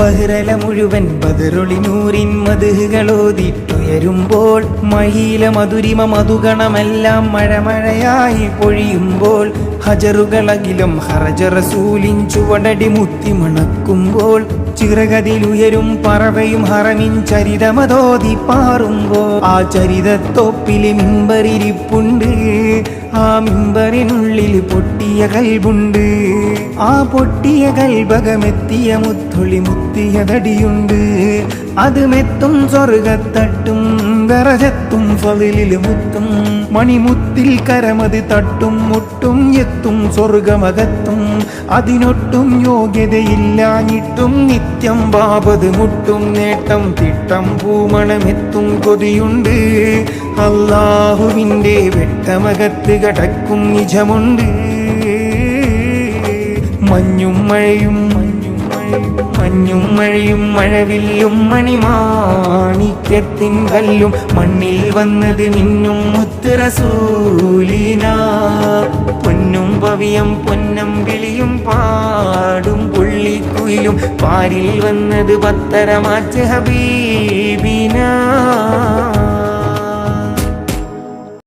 ബഹ്റല മുഴുവൻ ബദറൊളി നൂറിൻ മദ്ഹുകളോതിട്ടുയരുമ്പോൾ മഹീല മധുരിമ മധുഗണമെല്ലാം മഴമഴയായി പൊഴിയുമ്പോൾ ഹജറുകളകിലും ഹറജ റസൂലിൻ ചുവടടി മുത്തി മണക്കുമ്പോൾ ചിറകതിലുയരും പറവയും ഹറമിൻ ചരിതമതോതി പാറുമ്പോൾ ആ ചരിതത്തോപ്പില് മിമ്പറിരിപ്പുണ്ട്. ആ മിമ്പറിനുള്ളിൽ പൊട്ടിയ കൽബുണ്ട്. ആ പൊട്ടിയ കൽബകമെത്തിയ മുത്തൊളി മുത്തിയതടിയുണ്ട്. അത് മെത്തും സ്വർഗത്തട്ടും ദറജത്തും ഫളിലിൽ മുത്തും മണിമുത്തിൽ കരമത് തട്ടും മുട്ടും എത്തും സ്വർഗമകത്തും. അതിനൊട്ടും യോഗ്യതയില്ലാഞ്ഞിട്ടും നിത്യം ബാബത് മുട്ടും നേട്ടം തിട്ടം പൂമണമെത്തും കൊതിയുണ്ട്. അല്ലാഹുവിൻ്റെ വെട്ടമകത്ത് കടക്കും നിജമുണ്ട്. മഞ്ഞും മഴയും മഴവില്ലും മണിമാണിക്യത്തിൻ കല്ലും മണ്ണിൽ വന്നത് മിന്നും മുത്ത് റസൂലിന. പൊന്നും പവിയം പൊന്നം വിളിയും പാടും പുള്ളിക്കുയിലും പാരിൽ വന്നത് പത്തരമാച്ച് ഹബീബിന.